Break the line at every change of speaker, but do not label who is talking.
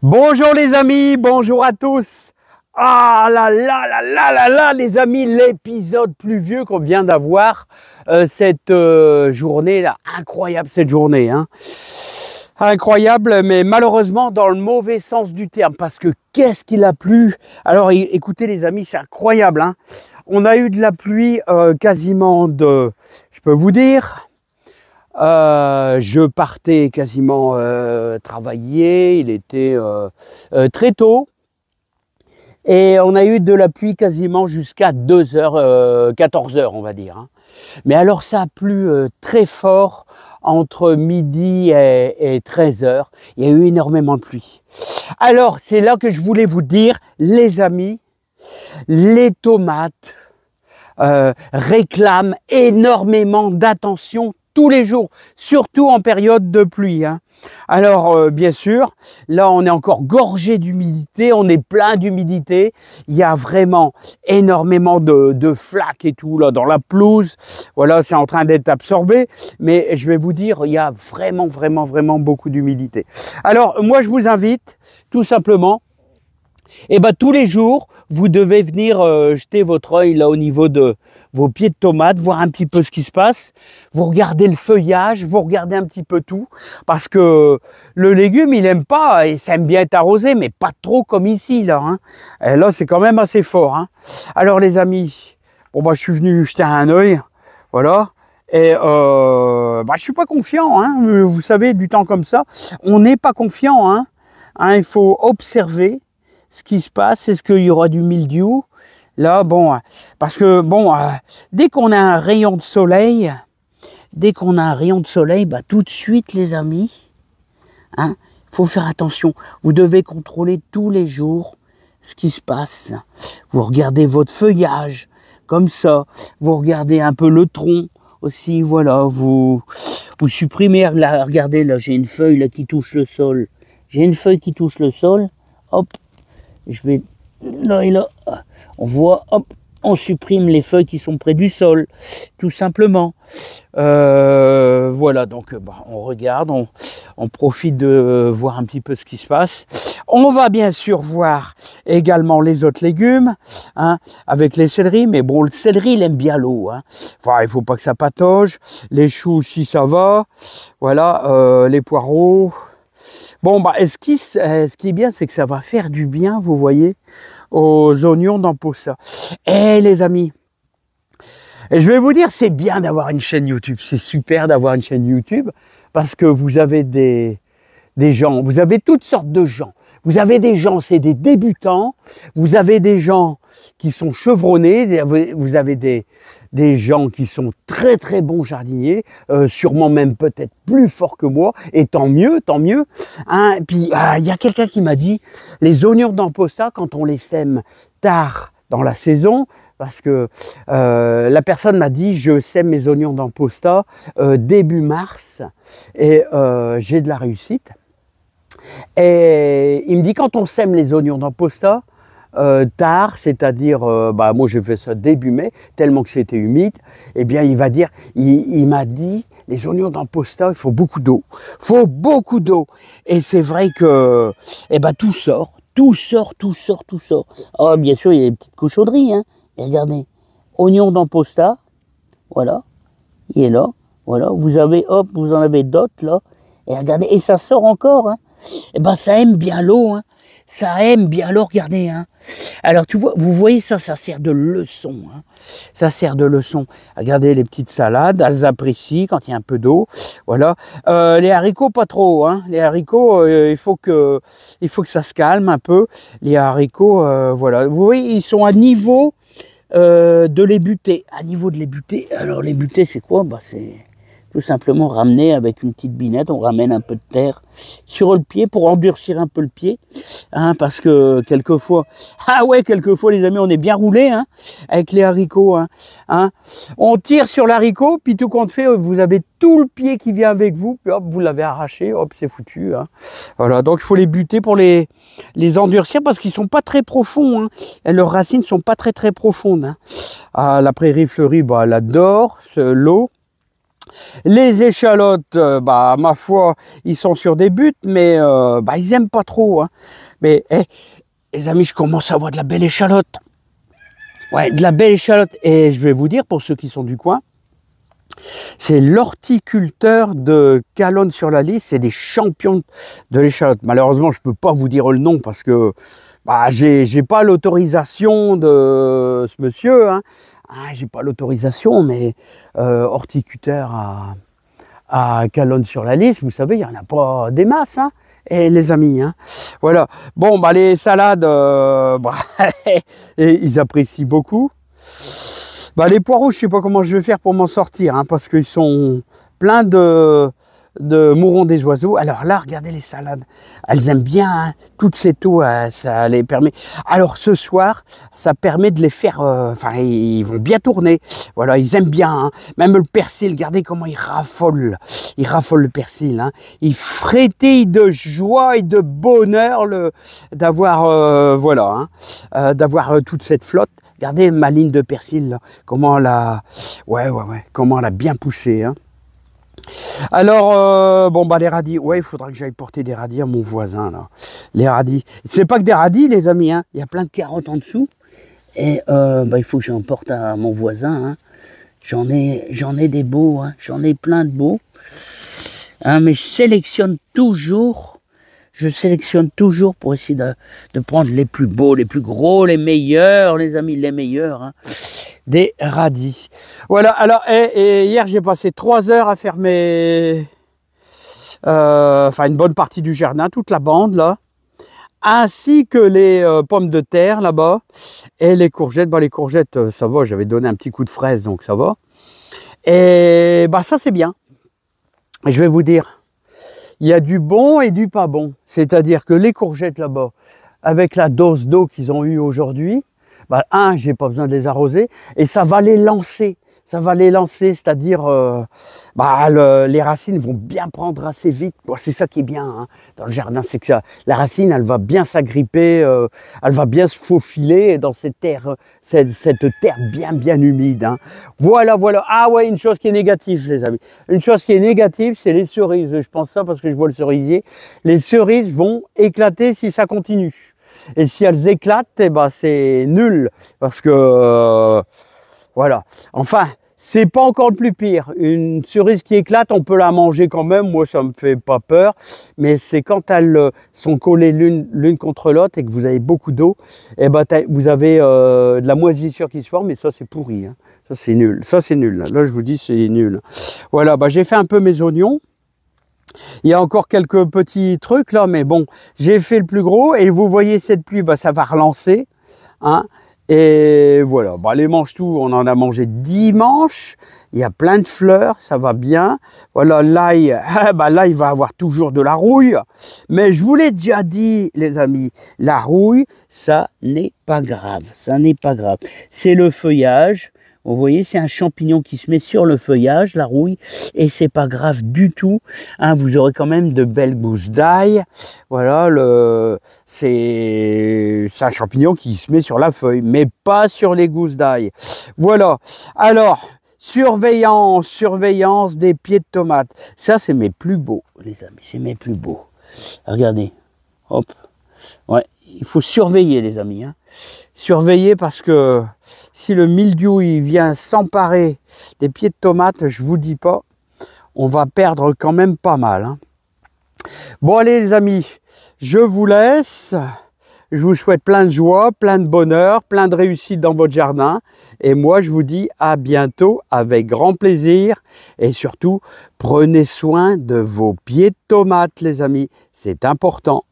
Bonjour les amis, bonjour à tous. Ah là là là là là là les amis, l'épisode pluvieux qu'on vient d'avoir cette journée là, incroyable cette journée, hein. Incroyable, mais malheureusement dans le mauvais sens du terme, parce que qu'est-ce qu'il a plu. Alors écoutez les amis, c'est incroyable, hein. On a eu de la pluie quasiment je peux vous dire, je partais quasiment travailler, il était très tôt et on a eu de la pluie quasiment jusqu'à 2h, 14h on va dire, hein. Mais alors ça a plu très fort entre midi et 13h, il y a eu énormément de pluie. Alors c'est là que je voulais vous dire les amis, les tomates réclament énormément d'attention tous les jours, surtout en période de pluie, hein. Alors bien sûr, là on est encore gorgé d'humidité, on est plein d'humidité, il y a vraiment énormément de flaques et tout là dans la pelouse, voilà, c'est en train d'être absorbé, mais je vais vous dire, il y a vraiment beaucoup d'humidité. Alors moi je vous invite tout simplement, et ben tous les jours, vous devez venir jeter votre œil là au niveau de vos pieds de tomates, voir un petit peu ce qui se passe. Vous regardez le feuillage, vous regardez un petit peu tout, parce que le légume, il aime pas, et ça aime bien être arrosé, mais pas trop comme ici là, hein. Et là, c'est quand même assez fort, hein. Alors les amis, bon bah je suis venu jeter un œil, voilà. Et je suis pas confiant, hein. Vous savez, du temps comme ça, on n'est pas confiant, hein. Il faut observer ce qui se passe. Est-ce qu'il y aura du mildiou là? Bon, parce que bon, dès qu'on a un rayon de soleil, bah, tout de suite les amis, hein, faut faire attention. Vous devez contrôler tous les jours ce qui se passe. Vous regardez votre feuillage comme ça, vous regardez un peu le tronc aussi, voilà, vous supprimez. Là, regardez, là j'ai une feuille là qui touche le sol. J'ai une feuille qui touche le sol, hop. Je vais là et là, on voit, hop, on supprime les feuilles qui sont près du sol, tout simplement. Voilà, donc on regarde, on profite de voir un petit peu ce qui se passe. On va bien sûr voir également les autres légumes, hein, avec les céleris, mais bon, le céleri, il aime bien l'eau, hein. Enfin, il faut pas que ça patauge. Les choux aussi, ça va. Voilà, les poireaux. Bon, bah, ce qui est bien, c'est que ça va faire du bien, vous voyez, aux oignons d'Amposta. Eh les amis, et je vais vous dire, c'est bien d'avoir une chaîne YouTube. C'est super d'avoir une chaîne YouTube parce que vous avez des gens, vous avez toutes sortes de gens. Vous avez des gens, c'est des débutants. Vous avez des gens qui sont chevronnés. Vous avez des gens qui sont très bons jardiniers, sûrement même peut-être plus forts que moi. Et tant mieux, hein. Puis il y a quelqu'un qui m'a dit, les oignons d'Amposta, quand on les sème tard dans la saison, parce que la personne m'a dit, je sème mes oignons d'Amposta début mars et j'ai de la réussite. Et il me dit, quand on sème les oignons d'Amposta tard, c'est-à-dire, moi j'ai fait ça début mai, tellement que c'était humide, eh bien il m'a dit, les oignons d'Amposta, il faut beaucoup d'eau. Et c'est vrai que tout sort. Oh, bien sûr, il y a des petites cochonneries, hein. Et regardez, oignons d'Amposta, voilà, il est là, voilà, vous en avez d'autres là, et regardez, et ça sort encore, hein. Ça aime bien l'eau, hein. Ça aime bien l'eau, regardez, hein. Alors vous voyez ça sert de leçon, hein. Ça sert de leçon. Regardez les petites salades, elles apprécient quand il y a un peu d'eau, voilà. Les haricots pas trop, hein. Les haricots, il faut que ça se calme un peu. Les haricots, voilà. Vous voyez, ils sont à niveau de l'ébuté. À niveau de l'ébuté. Alors l'ébuté, c'est quoi? C'est tout simplement ramener avec une petite binette, on ramène un peu de terre sur le pied pour endurcir un peu le pied, hein, parce que quelquefois les amis, on est bien roulé, hein, avec les haricots, hein. On tire sur l'haricot, puis tout compte fait, vous avez tout le pied qui vient avec vous, puis hop, vous l'avez arraché, hop, c'est foutu, hein. Voilà, donc il faut les buter pour les endurcir parce qu'ils sont pas très profonds, hein, et leurs racines sont pas très profondes, hein. La prairie fleurie, elle adore l'eau. Les échalotes, ma foi, ils sont sur des buts, mais ils aiment pas trop. Hein. Mais les amis, je commence à avoir de la belle échalote. Ouais, de la belle échalote. Et je vais vous dire, pour ceux qui sont du coin, c'est l'horticulteur de Calonne-sur-la-Lys, c'est des champions de l'échalote. Malheureusement, je ne peux pas vous dire le nom parce que j'ai pas l'autorisation de ce monsieur. Hein. J'ai pas l'autorisation, mais horticulteur à Calonne-sur-la-Lys, vous savez, il n'y en a pas des masses. Hein. Et les amis, hein. Voilà. Bon, les salades, ils apprécient beaucoup. Les poireaux, je sais pas comment je vais faire pour m'en sortir, hein, parce qu'ils sont pleins de mourons des oiseaux. Alors là, regardez les salades. Elles aiment bien, hein, toutes ces taux, ça les permet. Alors ce soir, ça permet de les faire, ils vont bien tourner. Voilà, ils aiment bien, hein. Même le persil, regardez comment il raffole le persil. Hein. Il frétille de joie et de bonheur d'avoir, d'avoir toute cette flotte. Regardez ma ligne de persil, là, comment elle a, comment elle a bien poussé. Hein. Alors, les radis, il faudra que j'aille porter des radis à mon voisin, là. Les radis, c'est pas que des radis, les amis, hein. Il y a plein de carottes en dessous. Et il faut que j'en porte à mon voisin. Hein. J'en ai des beaux, hein. J'en ai plein de beaux. Hein, mais je sélectionne toujours pour essayer de prendre les plus beaux, les plus gros, les meilleurs, les amis, les meilleurs. Hein. Des radis. Voilà, alors, et hier, j'ai passé 3 heures à faire une bonne partie du jardin, toute la bande, là, ainsi que les pommes de terre, là-bas, et les courgettes. Les courgettes, ça va, j'avais donné un petit coup de fraise, donc ça va. Et ça, c'est bien. Et je vais vous dire, il y a du bon et du pas bon. C'est-à-dire que les courgettes, là-bas, avec la dose d'eau qu'ils ont eue aujourd'hui, j'ai pas besoin de les arroser et ça va les lancer. C'est-à-dire les racines vont bien prendre assez vite. C'est ça qui est bien, hein, dans le jardin, c'est que la racine, elle va bien s'agripper, elle va bien se faufiler dans cette terre bien humide. Hein. Voilà. Ah ouais, une chose qui est négative, les amis. Une chose qui est négative, c'est les cerises. Je pense ça parce que je vois le cerisier. Les cerises vont éclater si ça continue. Et si elles éclatent, c'est nul. Parce que, voilà. Enfin, c'est pas encore le plus pire. Une cerise qui éclate, on peut la manger quand même. Moi, ça me fait pas peur. Mais c'est quand elles sont collées l'une contre l'autre et que vous avez beaucoup d'eau, vous avez de la moisissure qui se forme et ça, c'est pourri. Hein. Ça, c'est nul. Là, je vous dis, c'est nul. Voilà, j'ai fait un peu mes oignons. Il y a encore quelques petits trucs là, mais bon, j'ai fait le plus gros et vous voyez cette pluie, ça va relancer. Hein, et voilà, les manches-tout, on en a mangé dimanche. Il y a plein de fleurs, ça va bien. Voilà, l'ail, là, il va avoir toujours de la rouille. Mais je vous l'ai déjà dit, les amis, la rouille, ça n'est pas grave. C'est le feuillage. Vous voyez, c'est un champignon qui se met sur le feuillage, la rouille, et c'est pas grave du tout. Hein, vous aurez quand même de belles gousses d'ail. Voilà, c'est un champignon qui se met sur la feuille, mais pas sur les gousses d'ail. Voilà. Alors, surveillance des pieds de tomates. Ça, c'est mes plus beaux, les amis. C'est mes plus beaux. Regardez. Hop. Ouais, il faut surveiller, les amis. Hein. Surveiller parce que si le mildiou il vient s'emparer des pieds de tomates, je vous dis pas, on va perdre quand même pas mal. Hein. Bon allez les amis, je vous laisse. Je vous souhaite plein de joie, plein de bonheur, plein de réussite dans votre jardin. Et moi, je vous dis à bientôt avec grand plaisir. Et surtout, prenez soin de vos pieds de tomates, les amis. C'est important.